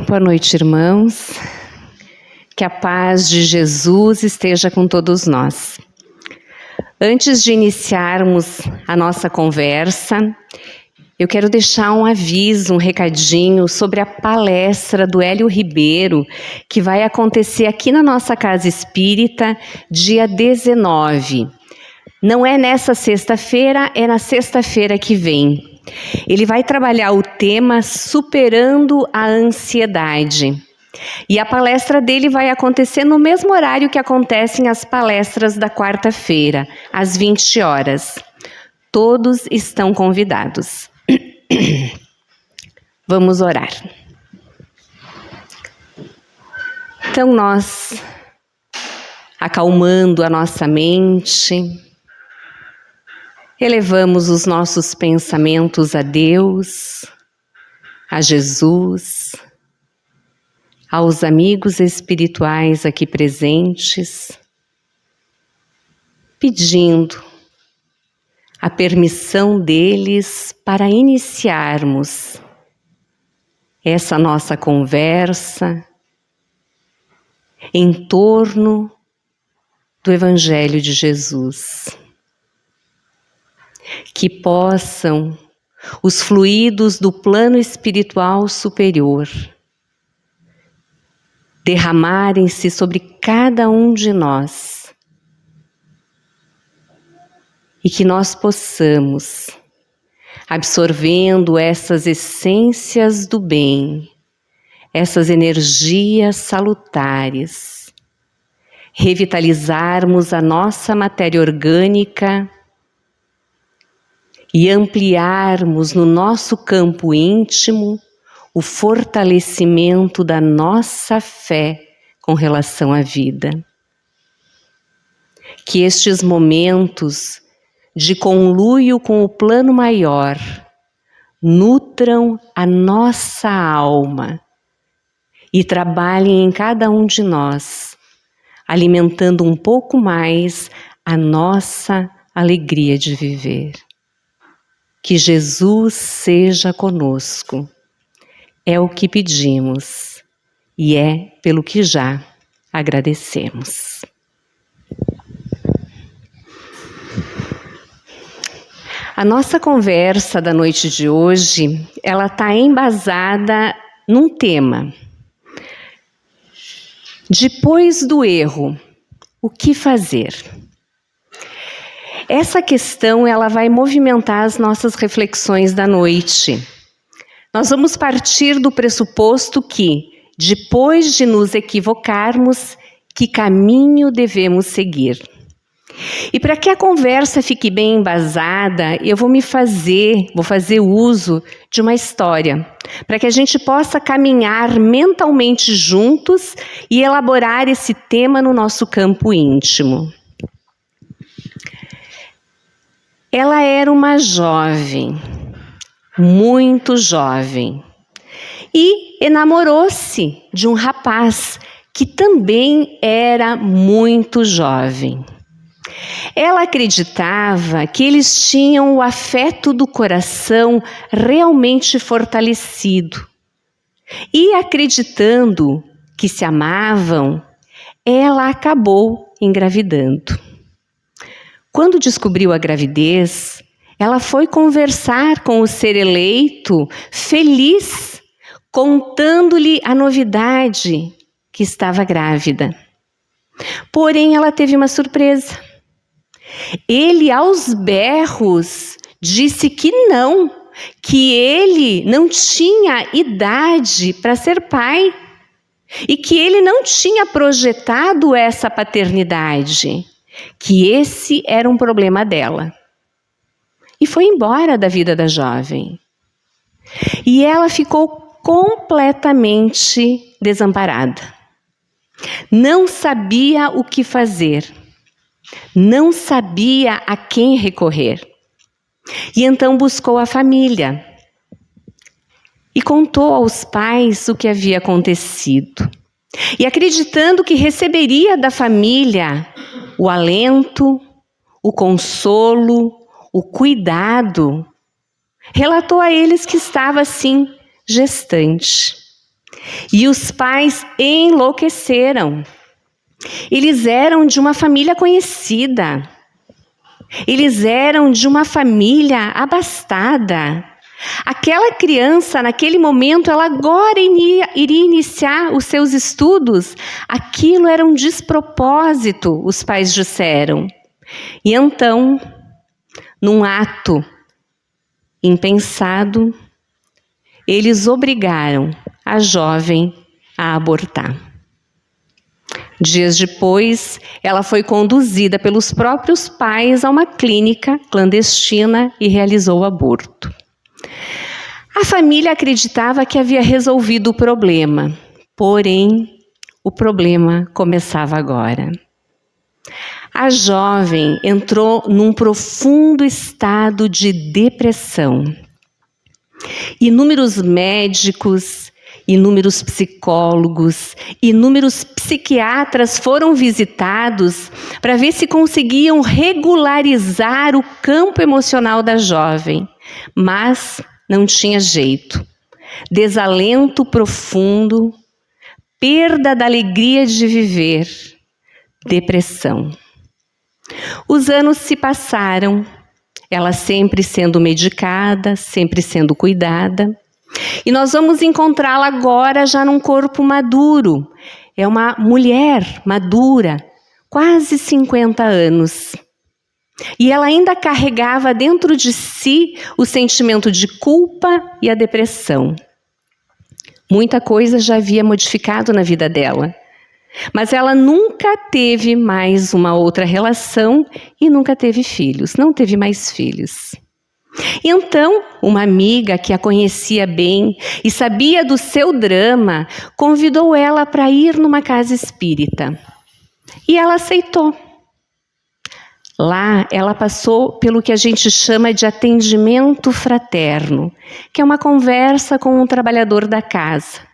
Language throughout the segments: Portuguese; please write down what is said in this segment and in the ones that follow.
Boa noite, irmãos. Que a paz de Jesus esteja com todos nós. Antes de iniciarmos a nossa conversa, eu quero deixar um aviso, um recadinho sobre a palestra do Hélio Ribeiro, que vai acontecer aqui na nossa Casa Espírita, dia 19. Não é nessa sexta-feira, é na sexta-feira que vem. Ele vai trabalhar o tema Superando a Ansiedade. E a palestra dele vai acontecer no mesmo horário que acontecem as palestras da quarta-feira, às 20 horas. Todos estão convidados. Vamos orar. Então nós, acalmando a nossa mente, elevamos os nossos pensamentos a Deus, a Jesus, aos amigos espirituais aqui presentes, pedindo a permissão deles para iniciarmos essa nossa conversa em torno do Evangelho de Jesus. Que possam os fluidos do plano espiritual superior derramarem-se sobre cada um de nós e que nós possamos, absorvendo essas essências do bem, essas energias salutares, revitalizarmos a nossa matéria orgânica e ampliarmos no nosso campo íntimo o fortalecimento da nossa fé com relação à vida. Que estes momentos de conluio com o plano maior nutram a nossa alma e trabalhem em cada um de nós, alimentando um pouco mais a nossa alegria de viver. Que Jesus seja conosco. É o que pedimos e é pelo que já agradecemos. A nossa conversa da noite de hoje, ela está embasada num tema. Depois do erro, o que fazer? Essa questão ela vai movimentar as nossas reflexões da noite. Nós vamos partir do pressuposto que, depois de nos equivocarmos, que caminho devemos seguir. E para que a conversa fique bem embasada, eu vou fazer uso de uma história, para que a gente possa caminhar mentalmente juntos e elaborar esse tema no nosso campo íntimo. Ela era uma jovem, muito jovem, e enamorou-se de um rapaz que também era muito jovem. Ela acreditava que eles tinham o afeto do coração realmente fortalecido. E acreditando que se amavam, ela acabou engravidando. Quando descobriu a gravidez, ela foi conversar com o ser eleito, feliz, contando-lhe a novidade que estava grávida. Porém, ela teve uma surpresa. Ele, aos berros, disse que ele não tinha idade para ser pai e que ele não tinha projetado essa paternidade, que esse era um problema dela. E foi embora da vida da jovem. E ela ficou completamente desamparada. Não sabia o que fazer. Não sabia a quem recorrer. E então buscou a família. E contou aos pais o que havia acontecido. E acreditando que receberia da família o alento, o consolo, o cuidado, relatou a eles que estava, sim, gestante. E os pais enlouqueceram. Eles eram de uma família conhecida. Eles eram de uma família abastada. Aquela criança, naquele momento, ela agora iria iniciar os seus estudos. Aquilo era um despropósito, os pais disseram. E então, num ato impensado, eles obrigaram a jovem a abortar. Dias depois, ela foi conduzida pelos próprios pais a uma clínica clandestina e realizou o aborto. A família acreditava que havia resolvido o problema, porém, o problema começava agora. A jovem entrou num profundo estado de depressão. Inúmeros médicos, inúmeros psicólogos, inúmeros psiquiatras foram visitados para ver se conseguiam regularizar o campo emocional da jovem, mas não tinha jeito. Desalento profundo, perda da alegria de viver, depressão. Os anos se passaram, ela sempre sendo medicada, sempre sendo cuidada. E nós vamos encontrá-la agora já num corpo maduro. É uma mulher madura, quase 50 anos. E ela ainda carregava dentro de si o sentimento de culpa e a depressão. Muita coisa já havia modificado na vida dela. Mas ela nunca teve mais uma outra relação e nunca teve filhos, não teve mais filhos. Então, uma amiga que a conhecia bem e sabia do seu drama, convidou ela para ir numa casa espírita. E ela aceitou. Lá, ela passou pelo que a gente chama de atendimento fraterno, que é uma conversa com um trabalhador da casa.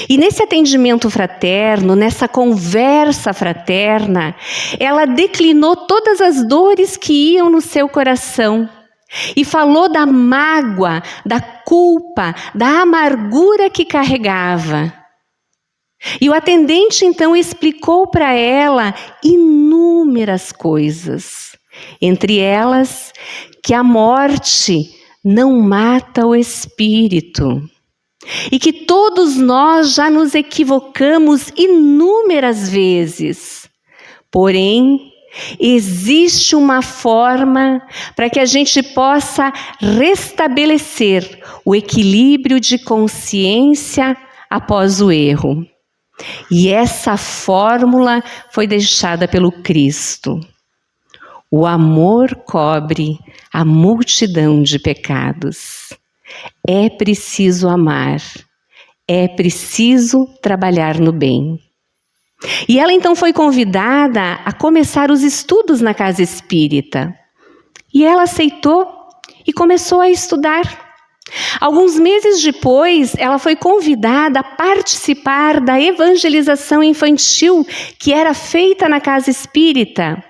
E nesse atendimento fraterno, nessa conversa fraterna, ela declinou todas as dores que iam no seu coração e falou da mágoa, da culpa, da amargura que carregava. E o atendente então explicou para ela inúmeras coisas, entre elas que a morte não mata o espírito. E que todos nós já nos equivocamos inúmeras vezes. Porém, existe uma forma para que a gente possa restabelecer o equilíbrio de consciência após o erro. E essa fórmula foi deixada pelo Cristo. O amor cobre a multidão de pecados. É preciso amar, é preciso trabalhar no bem. E ela então foi convidada a começar os estudos na casa espírita. E ela aceitou e começou a estudar. Alguns meses depois, ela foi convidada a participar da evangelização infantil que era feita na casa espírita.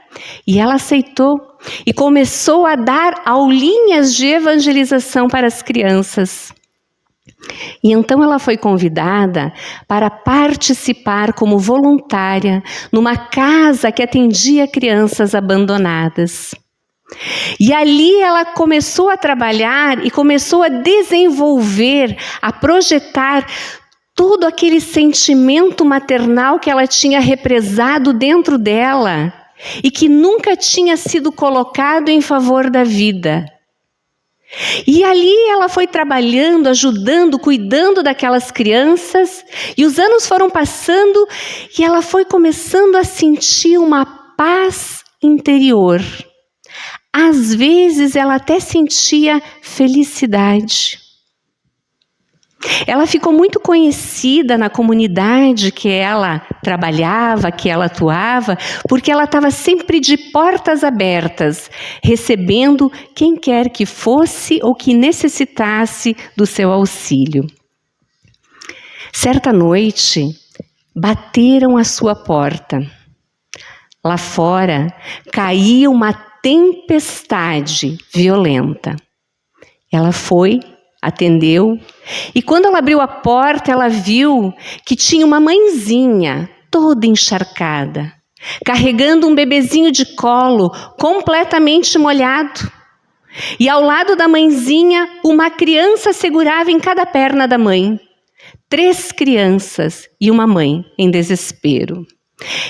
E ela aceitou e começou a dar aulinhas de evangelização para as crianças. E então ela foi convidada para participar como voluntária numa casa que atendia crianças abandonadas. E ali ela começou a trabalhar e começou a desenvolver, a projetar todo aquele sentimento maternal que ela tinha represado dentro dela e que nunca tinha sido colocado em favor da vida. E ali ela foi trabalhando, ajudando, cuidando daquelas crianças, e os anos foram passando e ela foi começando a sentir uma paz interior. Às vezes ela até sentia felicidade. Ela ficou muito conhecida na comunidade que ela trabalhava, que ela atuava, porque ela estava sempre de portas abertas, recebendo quem quer que fosse ou que necessitasse do seu auxílio. Certa noite, bateram à sua porta. Lá fora, caía uma tempestade violenta. Ela foi atendeu, e quando ela abriu a porta, ela viu que tinha uma mãezinha toda encharcada, carregando um bebezinho de colo, completamente molhado. E ao lado da mãezinha, uma criança segurava em cada perna da mãe. 3 crianças e uma mãe em desespero.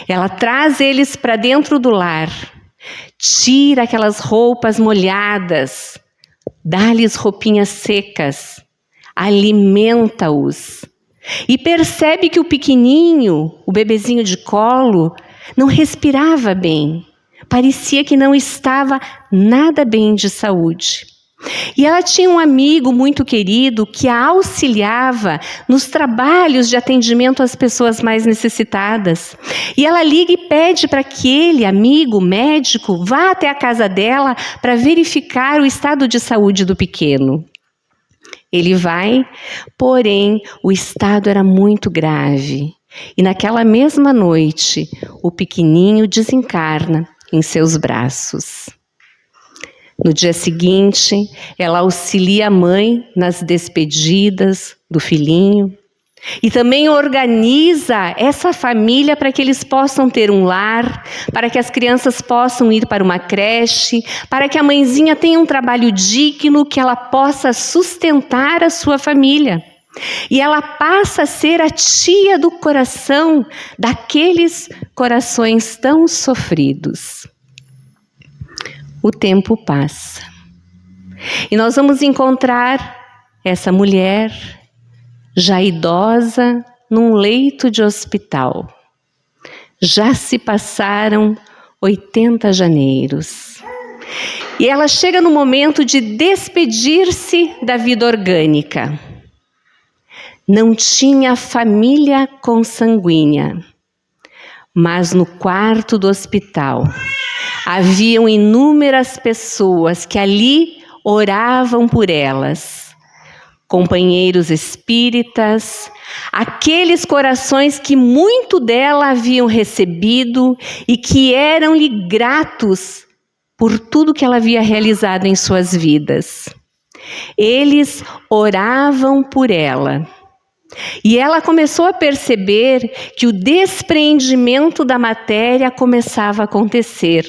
Ela traz eles para dentro do lar, tira aquelas roupas molhadas, dá-lhes roupinhas secas, alimenta-os. E percebe que o pequenininho, o bebezinho de colo, não respirava bem. Parecia que não estava nada bem de saúde. E ela tinha um amigo muito querido que a auxiliava nos trabalhos de atendimento às pessoas mais necessitadas. E ela liga e pede para que ele, amigo, médico, vá até a casa dela para verificar o estado de saúde do pequeno. Ele vai, porém, o estado era muito grave. E naquela mesma noite, o pequenininho desencarna em seus braços. No dia seguinte, ela auxilia a mãe nas despedidas do filhinho e também organiza essa família para que eles possam ter um lar, para que as crianças possam ir para uma creche, para que a mãezinha tenha um trabalho digno, que ela possa sustentar a sua família. E ela passa a ser a tia do coração daqueles corações tão sofridos. O tempo passa. E nós vamos encontrar essa mulher, já idosa, num leito de hospital. Já se passaram 80 janeiros. E ela chega no momento de despedir-se da vida orgânica. Não tinha família consanguínea, mas no quarto do hospital haviam inúmeras pessoas que ali oravam por elas. Companheiros espíritas, aqueles corações que muito dela haviam recebido e que eram-lhe gratos por tudo que ela havia realizado em suas vidas. Eles oravam por ela. E ela começou a perceber que o despreendimento da matéria começava a acontecer.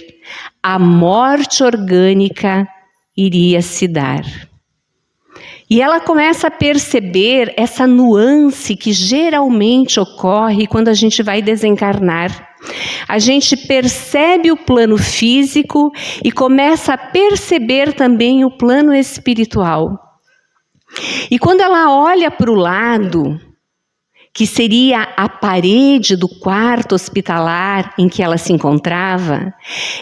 A morte orgânica iria se dar. E ela começa a perceber essa nuance que geralmente ocorre quando a gente vai desencarnar. A gente percebe o plano físico e começa a perceber também o plano espiritual. E quando ela olha para o lado, que seria a parede do quarto hospitalar em que ela se encontrava,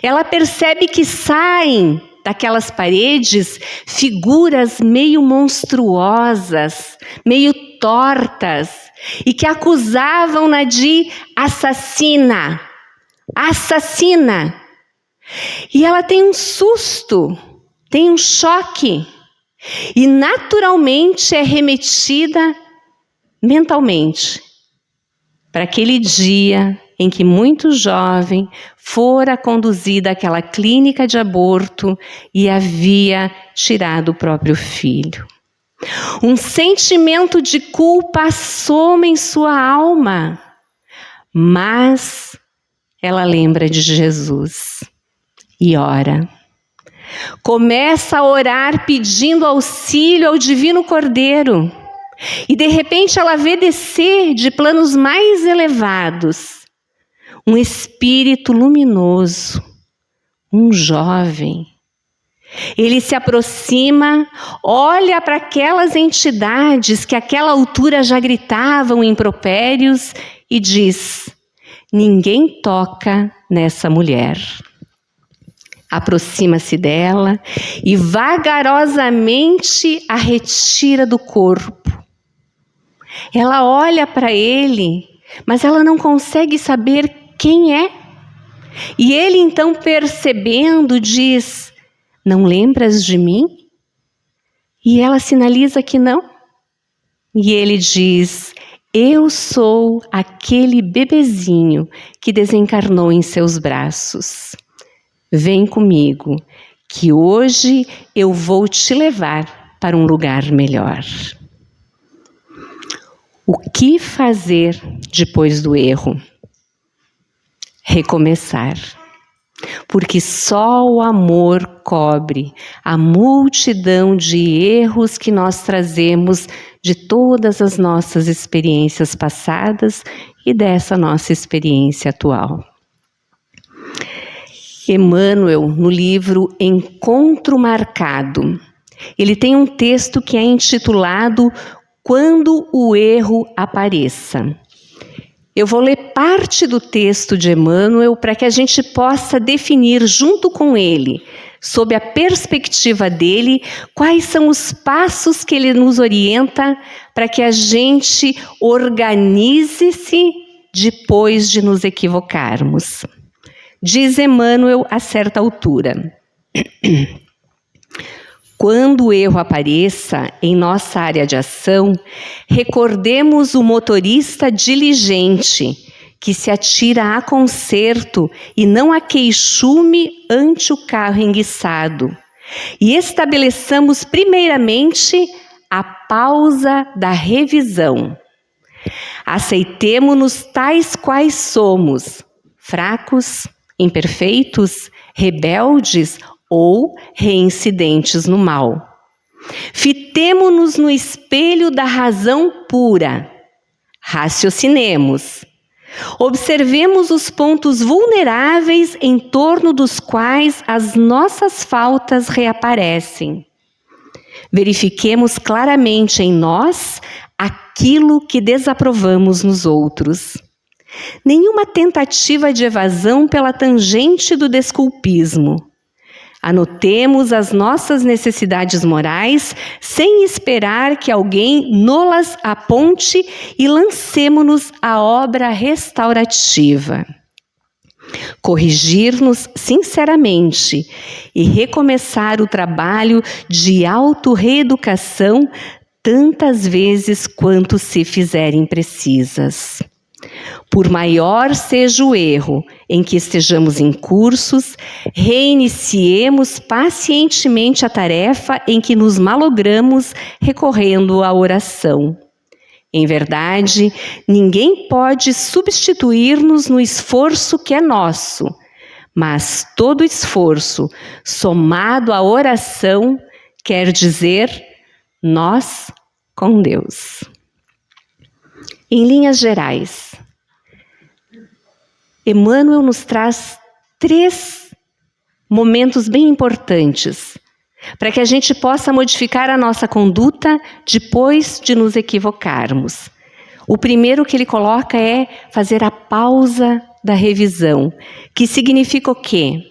ela percebe que saem daquelas paredes figuras meio monstruosas, meio tortas, e que acusavam-na de assassina. Assassina! E ela tem um susto, tem um choque. E naturalmente é remetida mentalmente para aquele dia em que muito jovem fora conduzida àquela clínica de aborto e havia tirado o próprio filho. Um sentimento de culpa assoma em sua alma, mas ela lembra de Jesus e ora. Começa a orar pedindo auxílio ao Divino Cordeiro. E de repente ela vê descer de planos mais elevados um espírito luminoso, um jovem. Ele se aproxima, olha para aquelas entidades que àquela altura já gritavam impropérios e diz: ninguém toca nessa mulher. Aproxima-se dela e vagarosamente a retira do corpo. Ela olha para ele, mas ela não consegue saber quem é. E ele então, percebendo, diz: não lembras de mim? E ela sinaliza que não. E ele diz: eu sou aquele bebezinho que desencarnou em seus braços. Vem comigo, que hoje eu vou te levar para um lugar melhor. O que fazer depois do erro? Recomeçar. Porque só o amor cobre a multidão de erros que nós trazemos de todas as nossas experiências passadas e dessa nossa experiência atual. Emmanuel, no livro Encontro Marcado, ele tem um texto que é intitulado Quando o Erro Apareça. Eu vou ler parte do texto de Emmanuel para que a gente possa definir junto com ele, sob a perspectiva dele, quais são os passos que ele nos orienta para que a gente organize-se depois de nos equivocarmos. Diz Emmanuel a certa altura: quando o erro apareça em nossa área de ação, recordemos o motorista diligente que se atira a conserto e não a queixume ante o carro enguiçado. E estabeleçamos primeiramente a pausa da revisão. Aceitemo-nos tais quais somos, fracos, imperfeitos, rebeldes ou reincidentes no mal. Fitemo-nos no espelho da razão pura. Raciocinemos. Observemos os pontos vulneráveis em torno dos quais as nossas faltas reaparecem. Verifiquemos claramente em nós aquilo que desaprovamos nos outros. Nenhuma tentativa de evasão pela tangente do desculpismo. Anotemos as nossas necessidades morais sem esperar que alguém nolas aponte e lancemo-nos à obra restaurativa. Corrigir-nos sinceramente e recomeçar o trabalho de autorreeducação tantas vezes quanto se fizerem precisas. Por maior seja o erro em que estejamos incursos, reiniciemos pacientemente a tarefa em que nos malogramos recorrendo à oração. Em verdade, ninguém pode substituir-nos no esforço que é nosso, mas todo esforço somado à oração quer dizer nós com Deus. Em linhas gerais, Emmanuel nos traz 3 momentos bem importantes para que a gente possa modificar a nossa conduta depois de nos equivocarmos. O primeiro que ele coloca é fazer a pausa da revisão, que significa o quê?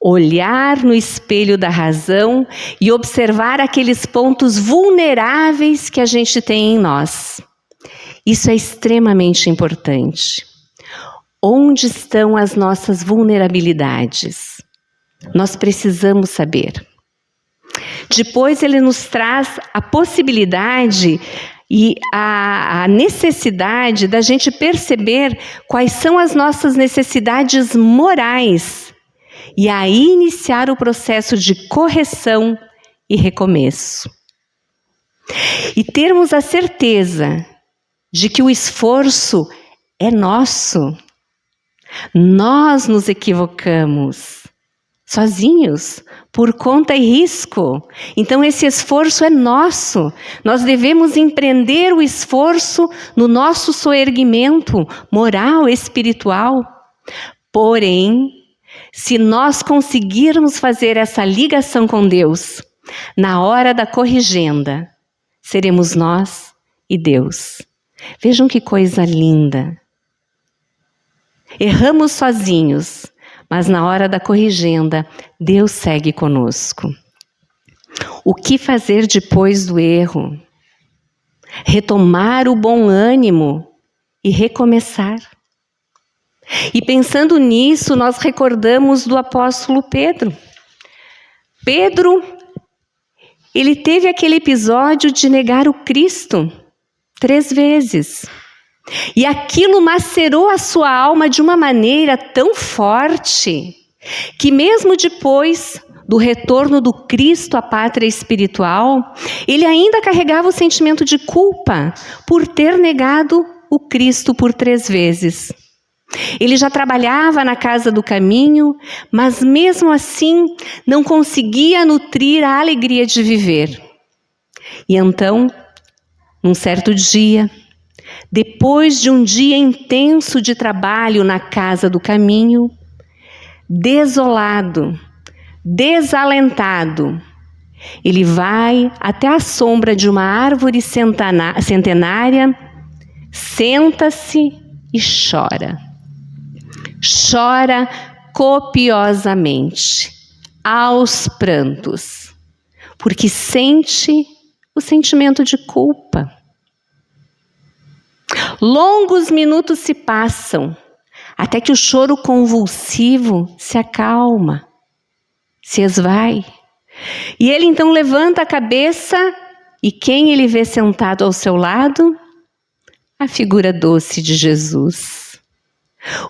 Olhar no espelho da razão e observar aqueles pontos vulneráveis que a gente tem em nós. Isso é extremamente importante. Onde estão as nossas vulnerabilidades? Nós precisamos saber. Depois ele nos traz a possibilidade e a necessidade da gente perceber quais são as nossas necessidades morais e aí iniciar o processo de correção e recomeço. E termos a certeza de que o esforço é nosso. Nós nos equivocamos sozinhos, por conta e risco. Então esse esforço é nosso. Nós devemos empreender o esforço no nosso soerguimento moral, espiritual. Porém, se nós conseguirmos fazer essa ligação com Deus, na hora da corrigenda, seremos nós e Deus. Vejam que coisa linda. Erramos sozinhos, mas na hora da corrigenda, Deus segue conosco. O que fazer depois do erro? Retomar o bom ânimo e recomeçar. E pensando nisso, nós recordamos do apóstolo Pedro. Pedro, ele teve aquele episódio de negar o Cristo 3 vezes. E aquilo macerou a sua alma de uma maneira tão forte que mesmo depois do retorno do Cristo à pátria espiritual, ele ainda carregava o sentimento de culpa por ter negado o Cristo por 3 vezes. Ele já trabalhava na Casa do Caminho, mas mesmo assim não conseguia nutrir a alegria de viver. E então, num certo dia, depois de um dia intenso de trabalho na Casa do Caminho, desolado, desalentado, ele vai até a sombra de uma árvore centenária, senta-se e chora. Chora copiosamente, aos prantos, porque sente o sentimento de culpa. Longos minutos se passam, até que o choro convulsivo se acalma, se esvai. E ele então levanta a cabeça, e quem ele vê sentado ao seu lado? A figura doce de Jesus.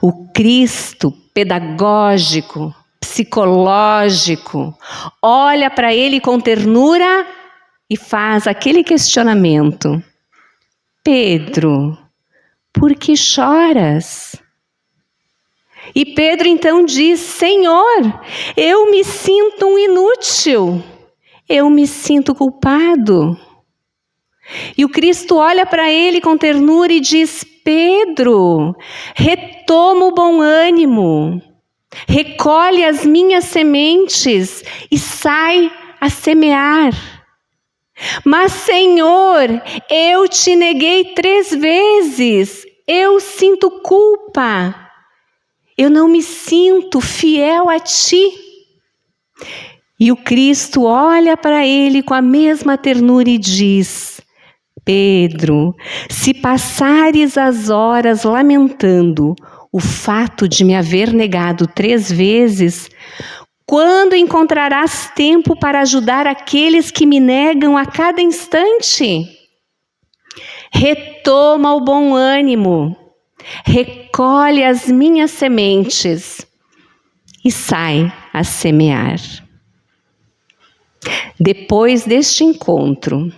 O Cristo pedagógico, psicológico, olha para ele com ternura e faz aquele questionamento: Pedro, por que choras? E Pedro então diz: Senhor, eu me sinto um inútil, eu me sinto culpado. E o Cristo olha para ele com ternura e diz: Pedro, retoma o bom ânimo, recolhe as minhas sementes e sai a semear. Mas, Senhor, eu te neguei 3 vezes, eu sinto culpa, eu não me sinto fiel a ti. E o Cristo olha para ele com a mesma ternura e diz: Pedro, se passares as horas lamentando o fato de me haver negado 3 vezes, quando encontrarás tempo para ajudar aqueles que me negam a cada instante? Retoma o bom ânimo, recolhe as minhas sementes e sai a semear. Depois deste encontro,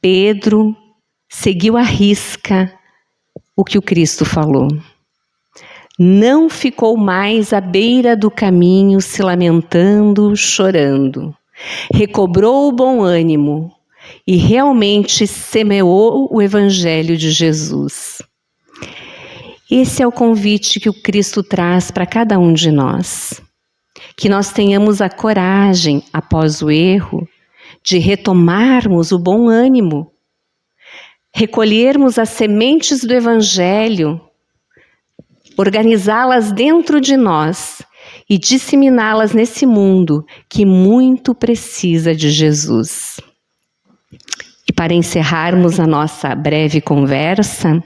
Pedro seguiu à risca o que o Cristo falou. Não ficou mais à beira do caminho se lamentando, chorando. Recobrou o bom ânimo e realmente semeou o Evangelho de Jesus. Esse é o convite que o Cristo traz para cada um de nós. Que nós tenhamos a coragem, após o erro, de retomarmos o bom ânimo, recolhermos as sementes do Evangelho, organizá-las dentro de nós e disseminá-las nesse mundo que muito precisa de Jesus. E para encerrarmos a nossa breve conversa,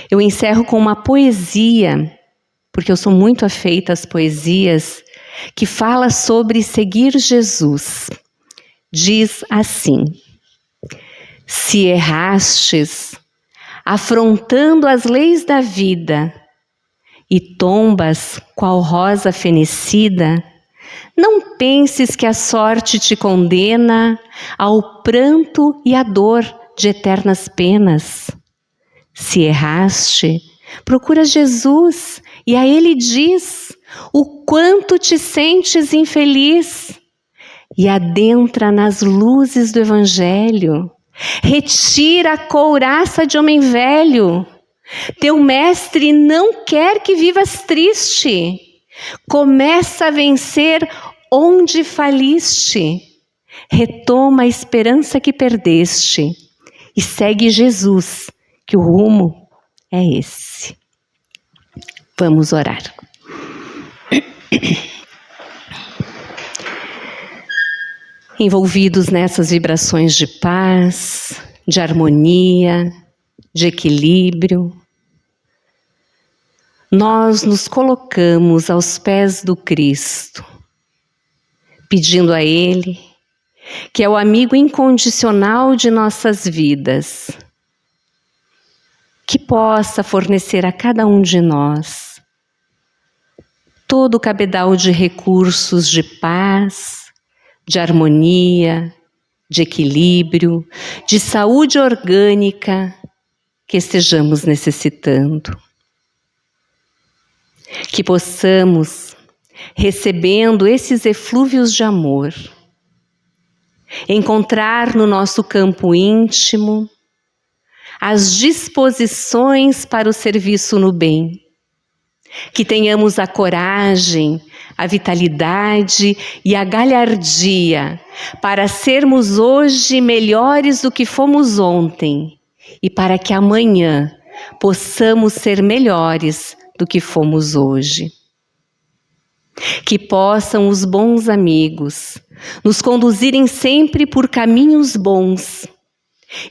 eu encerro com uma poesia, porque eu sou muito afeita às poesias, que fala sobre seguir Jesus. Diz assim: se errastes, afrontando as leis da vida, e tombas qual rosa fenecida, não penses que a sorte te condena ao pranto e à dor de eternas penas. Se erraste, procura Jesus e a Ele diz o quanto te sentes infeliz e adentra nas luzes do Evangelho. Retira a couraça de homem velho. Teu mestre não quer que vivas triste. Começa a vencer onde faliste. Retoma a esperança que perdeste e segue Jesus, que o rumo é esse. Vamos orar. Envolvidos nessas vibrações de paz, de harmonia, de equilíbrio, nós nos colocamos aos pés do Cristo, pedindo a Ele, que é o amigo incondicional de nossas vidas, que possa fornecer a cada um de nós todo o cabedal de recursos de paz, de harmonia, de equilíbrio, de saúde orgânica que estejamos necessitando. Que possamos, recebendo esses eflúvios de amor, encontrar no nosso campo íntimo as disposições para o serviço no bem. Que tenhamos a coragem, a vitalidade e a galhardia para sermos hoje melhores do que fomos ontem e para que amanhã possamos ser melhores do que fomos hoje. Que possam os bons amigos nos conduzirem sempre por caminhos bons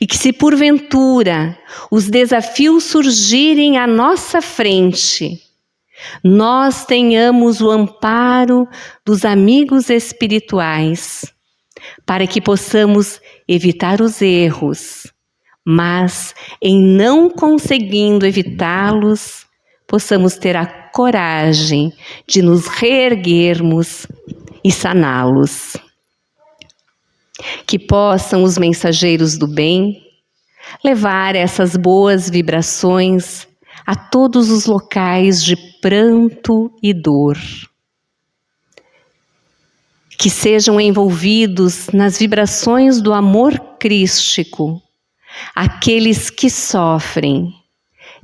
e que, se porventura os desafios surgirem à nossa frente, nós tenhamos o amparo dos amigos espirituais para que possamos evitar os erros, mas em não conseguindo evitá-los, possamos ter a coragem de nos reerguermos e saná-los. Que possam os mensageiros do bem levar essas boas vibrações a todos os locais de pranto e dor. Que sejam envolvidos nas vibrações do amor crístico aqueles que sofrem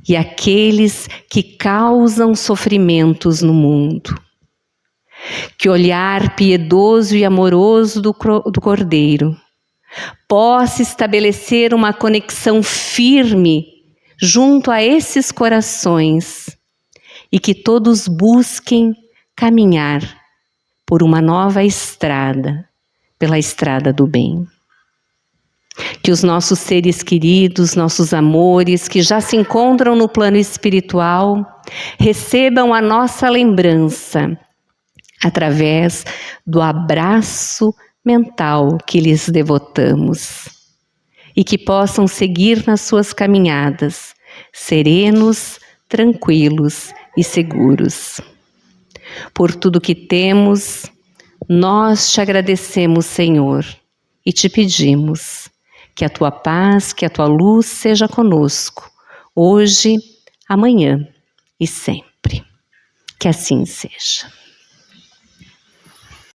e aqueles que causam sofrimentos no mundo. Que o olhar piedoso e amoroso do Cordeiro possa estabelecer uma conexão firme junto a esses corações e que todos busquem caminhar por uma nova estrada, pela estrada do bem. Que os nossos seres queridos, nossos amores, que já se encontram no plano espiritual, recebam a nossa lembrança através do abraço mental que lhes devotamos e que possam seguir nas suas caminhadas, serenos, tranquilos e seguros. Por tudo que temos, nós te agradecemos, Senhor, e te pedimos que a tua paz, que a tua luz seja conosco, hoje, amanhã e sempre. Que assim seja.